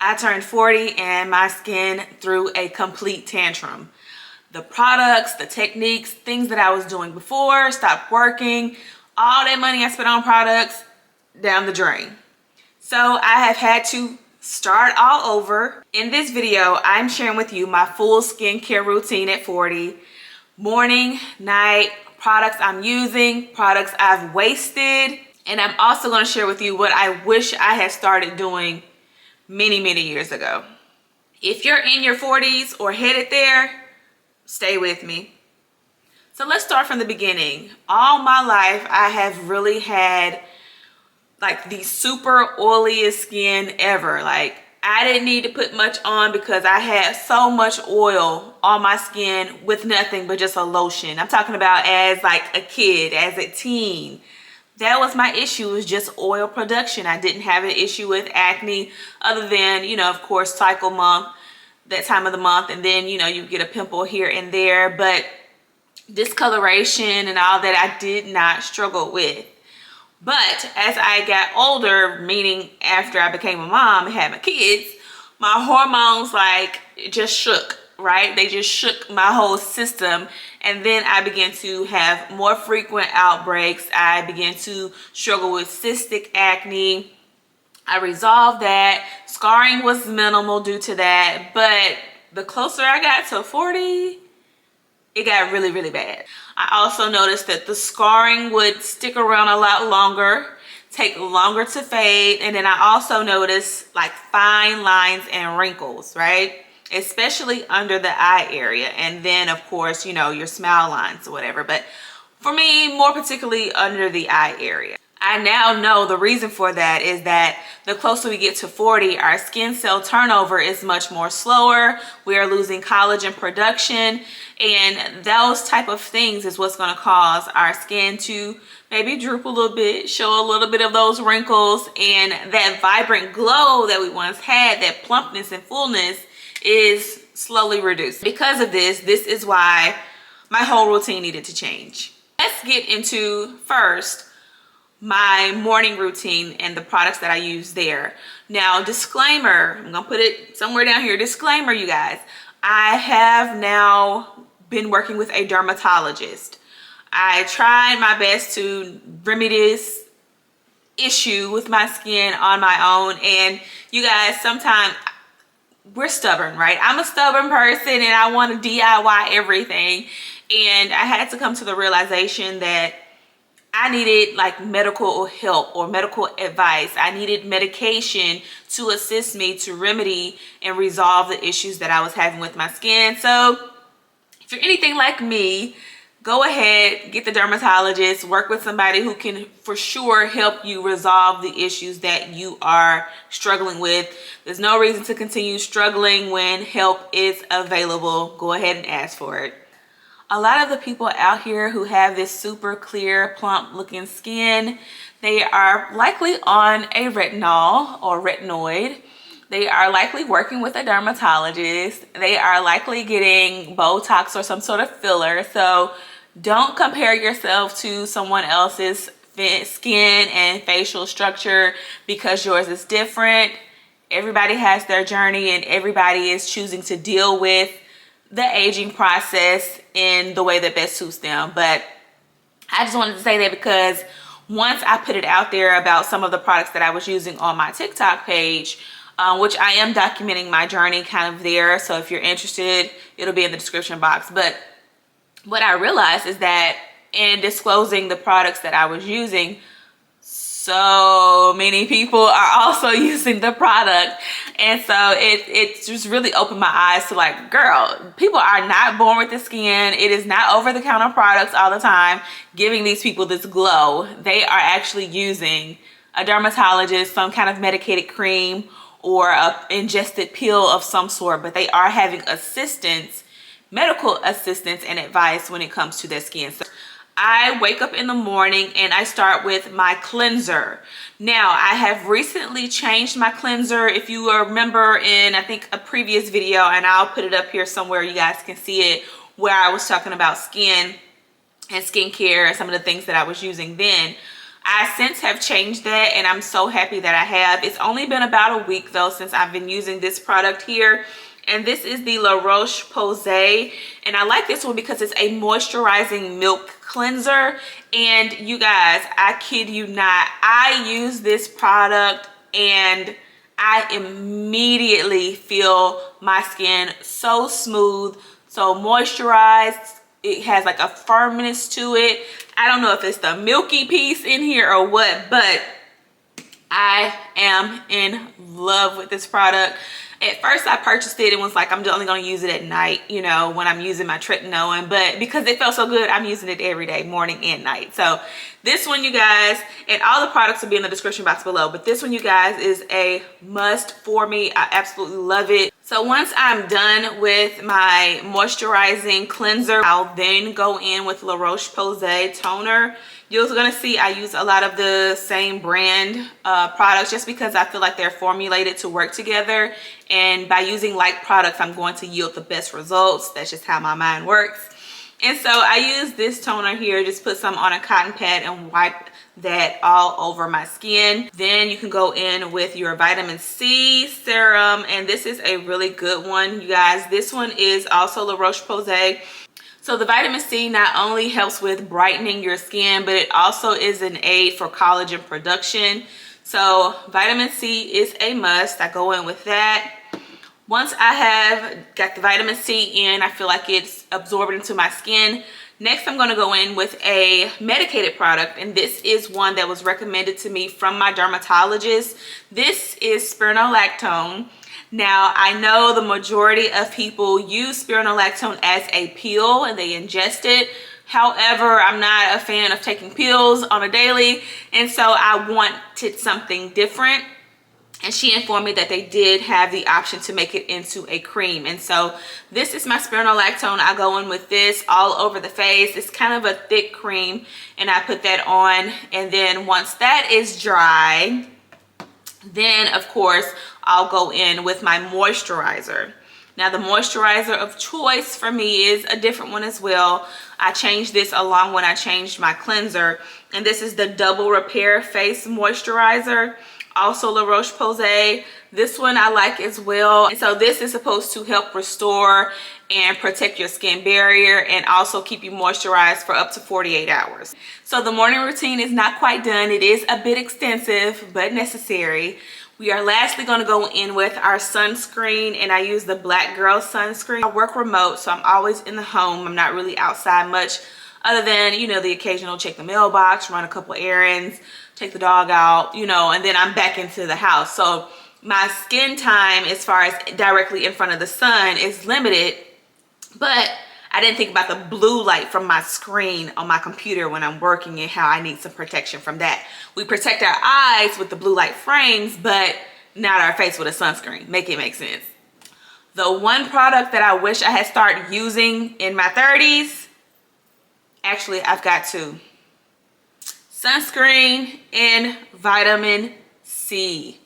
I turned 40 and my skin threw a complete tantrum. The products, the techniques, things that I was doing before stopped working. All that money I spent on products, down the drain. So I have had to start all over. In this video, I'm sharing with you my full skincare routine at 40. Morning, night, products I'm using, products I've wasted. And I'm also going to share with you what I wish I had started doing many years ago. If you're in your 40s or headed there, stay with me. So let's start from the beginning. All my life, I have really had like the super oiliest skin ever. Like I didn't need to put much on because I had so much oil on my skin with nothing but just a lotion. I'm talking about as like a kid, as a teen. That was my issue, was just oil production. I didn't have an issue with acne other than, you know, of course, cycle month, that time of the month. And then, you know, you get a pimple here and there, but discoloration and all that I did not struggle with. But as I got older, meaning after I became a mom and had my kids, my hormones like just shook, right? They just shook my whole system. And then I began to have more frequent outbreaks. I began to struggle with cystic acne. I resolved that. Scarring was minimal due to that. But the closer I got to 40, it got really bad. I also noticed that the scarring would stick around a lot longer, take longer to fade. And then I also noticed like fine lines and wrinkles, right? Especially under the eye area. And then of course, you know, your smile lines or whatever. But for me, more particularly under the eye area. I now know the reason for that is that the closer we get to 40, our skin cell turnover is much more slower. We are losing collagen production, and those type of things is what's going to cause our skin to maybe droop a little bit, show a little bit of those wrinkles, and that vibrant glow that we once had, that plumpness and fullness, is slowly reduced. Because of this is why my whole routine needed to change. Let's get into first my morning routine and the products that I use there. Now, disclaimer, I'm gonna put it somewhere down here. Disclaimer, you guys, I have now been working with a dermatologist. I tried my best to remedy this issue with my skin on my own, and you guys, sometimes we're stubborn, right? I'm a stubborn person and I want to DIY everything, and I had to come to the realization that I needed like medical help or medical advice. I needed medication to assist me to remedy and resolve the issues that I was having with my skin. So if you're anything like me, go ahead, get the dermatologist, work with somebody who can for sure help you resolve the issues that you are struggling with. There's no reason to continue struggling when help is available. Go ahead and ask for it. A lot of the people out here who have this super clear, plump looking skin, they are likely on a retinol or retinoid. They are likely working with a dermatologist. They are likely getting Botox or some sort of filler. So don't compare yourself to someone else's skin and facial structure because yours is different. Everybody has their journey and everybody is choosing to deal with the aging process in the way that best suits them. But I just wanted to say that because once I put it out there about some of the products that I was using on my TikTok page, which I am documenting my journey kind of there. So if you're interested, it'll be in the description box. But what I realized is that in disclosing the products that I was using, so many people are also using the product. And so it just really opened my eyes to like, girl, people are not born with the skin. It is not over-the-counter products all the time giving these people this glow. They are actually using a dermatologist, some kind of medicated cream or a ingested pill of some sort, but they are having assistance, medical assistance and advice when it comes to their skin. So I wake up in the morning and I start with my cleanser. Now, I have recently changed my cleanser. If you remember in, I think, a previous video, and I'll put it up here somewhere you guys can see it, where I was talking about skin and skincare and some of the things that I was using then. I since have changed that, and I'm so happy that I have. It's only been about a week though since I've been using this product here. And this is the La Roche-Posay. And I like this one because it's a moisturizing milk cleanser. And you guys, I kid you not, I use this product and I immediately feel my skin so smooth, so moisturized. It has like a firmness to it. I don't know if it's the milky piece in here or what, but I am in love with this product. At first I purchased it and was like, I'm only going to use it at night, you know, when I'm using my Tretinoin. But because it felt so good, I'm using it every day, morning and night. So this one, you guys, and all the products will be in the description box below. But this one, you guys, is a must for me. I absolutely love it. So once I'm done with my moisturizing cleanser, I'll then go in with La Roche-Posay toner. You're gonna see I use a lot of the same brand products just because I feel like they're formulated to work together. And by using like products, I'm going to yield the best results. That's just how my mind works. And so I use this toner here, just put some on a cotton pad and wipe that all over my skin. Then you can go in with your vitamin C serum, and this is a really good one, you guys. This one is also La Roche-Posay. So the vitamin C not only helps with brightening your skin, but it also is an aid for collagen production. So vitamin C is a must. I go in with that. Once I have got the vitamin C in, I feel like it's absorbed into my skin. Next, I'm going to go in with a medicated product, and this is one that was recommended to me from my dermatologist. This is Spironolactone. Now, I know the majority of people use Spironolactone as a pill and they ingest it. However, I'm not a fan of taking pills on a daily, and so I wanted something different. And she informed me that they did have the option to make it into a cream. And so this is my Spironolactone. I go in with this all over the face. It's kind of a thick cream, and I put that on. And then once that is dry, then of course I'll go in with my moisturizer. Now the moisturizer of choice for me is a different one as well. I changed this along when I changed my cleanser, and this is the Double Repair Face Moisturizer, also La Roche-Posay. This one I like as well. And so this is supposed to help restore and protect your skin barrier and also keep you moisturized for up to 48 hours. So the morning routine is not quite done. It is a bit extensive, but necessary. We are lastly going to go in with our sunscreen, and I use the Black Girl sunscreen. I work remote, so I'm always in the home. I'm not really outside much other than, you know, the occasional check the mailbox, run a couple errands, take the dog out, you know, and then I'm back into the house. So my skin time as far as directly in front of the sun is limited, but I didn't think about the blue light from my screen on my computer when I'm working and how I need some protection from that. We protect our eyes with the blue light frames, but not our face with a sunscreen. Make it make sense. The one product that I wish I had started using in my 30s, actually I've got two. Sunscreen and vitamin C.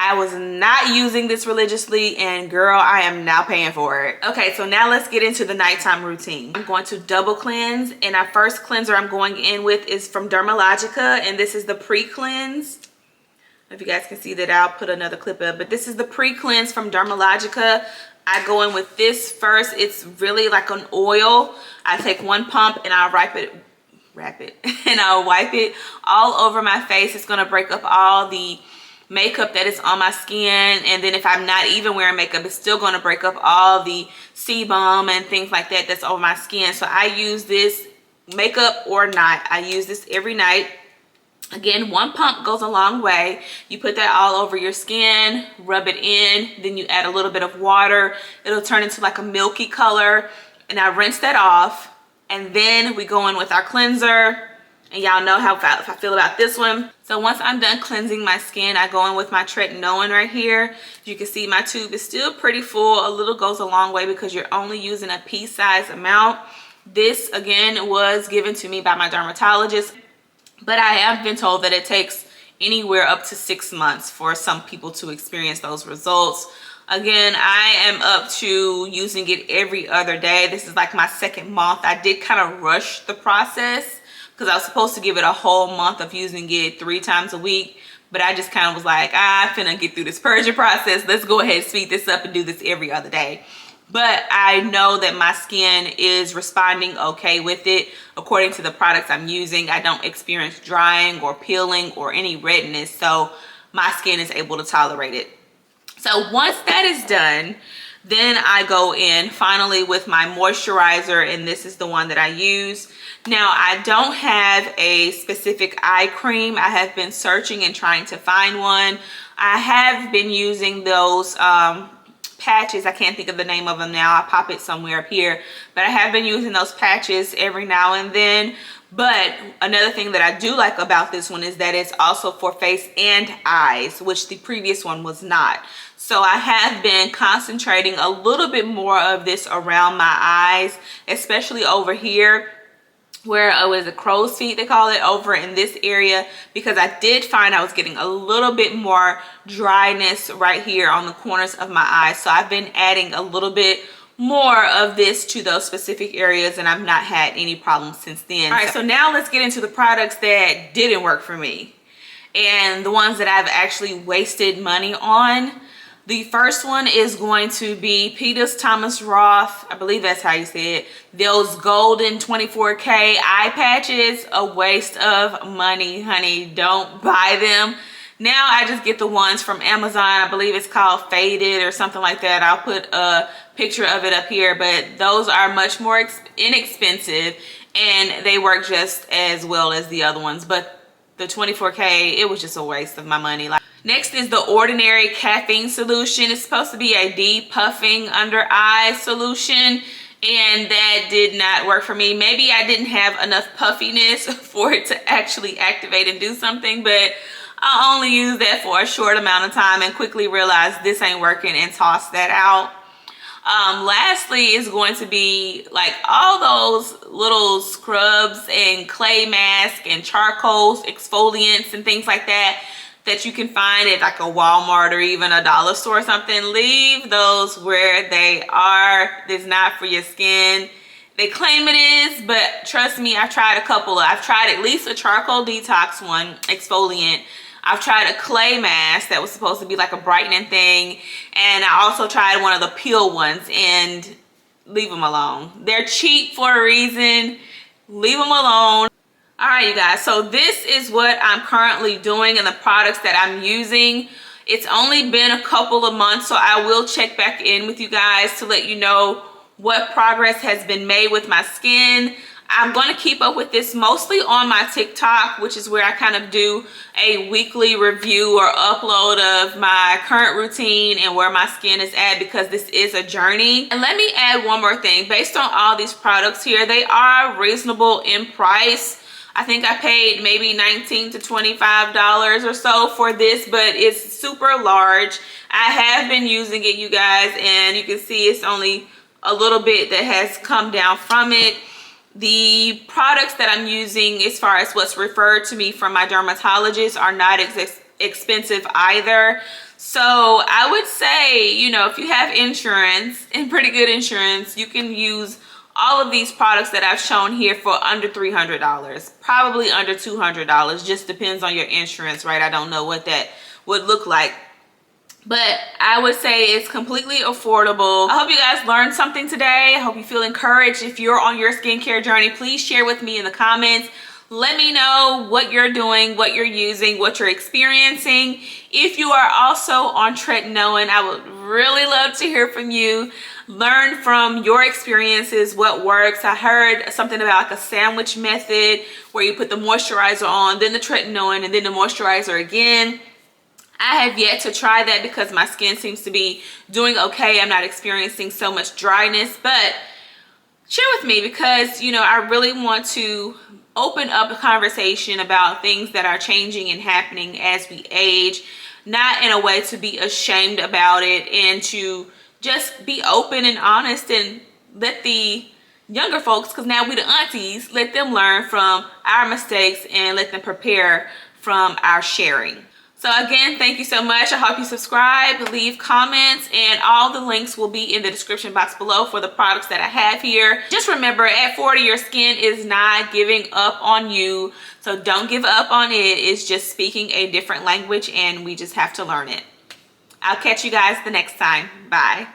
I was not using this religiously, and girl, I am now paying for it. Okay, so now let's get into the nighttime routine. I'm going to double cleanse, and our first cleanser I'm going in with is from Dermalogica, and this is the pre-cleanse. If you guys can see that, I'll put another clip up, but this is the pre-cleanse from Dermalogica. I go in with this first. It's really like an oil. I take one pump and I'll wrap it and I'll wipe it all over my face. It's gonna break up all the makeup that is on my skin, and then if I'm not even wearing makeup, it's still going to break up all the sebum and things like that that's over my skin. So I use this, makeup or not, I use this every night. Again, one pump goes a long way. You put that all over your skin, rub it in, then you add a little bit of water. It'll turn into like a milky color, and I rinse that off, and then we go in with our cleanser. And y'all know how I feel about this one. So once I'm done cleansing my skin, I go in with my Tretinoin right here. You can see my tube is still pretty full. A little goes a long way because you're only using a pea-sized amount. This, again, was given to me by my dermatologist, but I have been told that it takes anywhere up to 6 months for some people to experience those results. Again, I am up to using it every other day. This is like my second month. I did kind of rush the process because I was supposed to give it a whole month of using it 3 times a week. But I just kind of was like, I'm finna get through this purging process. Let's go ahead and speed this up and do this every other day. But I know that my skin is responding okay with it. According to the products I'm using, I don't experience drying or peeling or any redness. So my skin is able to tolerate it. So once that is done, then I go in finally with my moisturizer, and this is the one that I use. Now, I don't have a specific eye cream. I have been searching and trying to find one. I have been using those patches. I can't think of the name of them now. I'll pop it somewhere up here. But I have been using those patches every now and then. But another thing that I do like about this one is that it's also for face and eyes, which the previous one was not. So I have been concentrating a little bit more of this around my eyes, especially over here where it was a crow's feet, they call it, over in this area, because I did find I was getting a little bit more dryness right here on the corners of my eyes. So I've been adding a little bit more of this to those specific areas, and I've not had any problems since then. All right, so now let's get into the products that didn't work for me and the ones that I've actually wasted money on. The first one is going to be Peter's Thomas Roth, I believe that's how you say it. Those golden 24K eye patches, a waste of money, honey. Don't buy them. Now I just get the ones from Amazon. I believe it's called Faded or something like that. I'll put a picture of it up here, but those are much more inexpensive and they work just as well as the other ones. But the 24K, it was just a waste of my money. Next is the Ordinary Caffeine Solution. It's supposed to be a depuffing under eye solution, and that did not work for me. Maybe I didn't have enough puffiness for it to actually activate and do something, but I only used that for a short amount of time and quickly realized this ain't working and tossed that out. Lastly is going to be like all those little scrubs and clay mask and charcoals, exfoliants and things like that you can find at like a Walmart or even a dollar store or something. Leave those where they are. It's not for your skin. They claim it is, but trust me, I've tried a couple. I've tried at least a charcoal detox one, exfoliant. I've tried a clay mask that was supposed to be like a brightening thing, and I also tried one of the peel ones, and leave them alone. They're cheap for a reason. Leave them alone. All right, you guys, so this is what I'm currently doing and the products that I'm using. It's only been a couple of months, so I will check back in with you guys to let you know what progress has been made with my skin. I'm going to keep up with this mostly on my TikTok, which is where I kind of do a weekly review or upload of my current routine and where my skin is at, because this is a journey. And let me add one more thing. Based on all these products here, they are reasonable in price. I think I paid maybe $19 to $25 or so for this, but it's super large. I have been using it, you guys, and you can see it's only a little bit that has come down from it. The products that I'm using, as far as what's referred to me from my dermatologist, are not expensive either. So I would say, you know, if you have insurance and pretty good insurance, you can use all of these products that I've shown here for under $300, probably under $200. Just depends on your insurance, right? I don't know what that would look like, but I would say it's completely affordable. I hope you guys learned something today. I hope you feel encouraged. If you're on your skincare journey, please share with me in the comments. Let me know what you're doing, what you're using, what you're experiencing. If you are also on Tretinoin, I would really love to hear from you. Learn from your experiences what works. I heard something about like a sandwich method where you put the moisturizer on, then the Tretinoin, and then the moisturizer again. I have yet to try that because my skin seems to be doing okay. I'm not experiencing so much dryness, but share with me, because you know, I really want to open up a conversation about things that are changing and happening as we age, not in a way to be ashamed about it, and to just be open and honest and let the younger folks, because now we the aunties, let them learn from our mistakes and let them prepare from our sharing. So again, thank you so much. I hope you subscribe, leave comments, and all the links will be in the description box below for the products that I have here. Just remember, at 40, your skin is not giving up on you. So don't give up on it. It's just speaking a different language and we just have to learn it. I'll catch you guys the next time. Bye.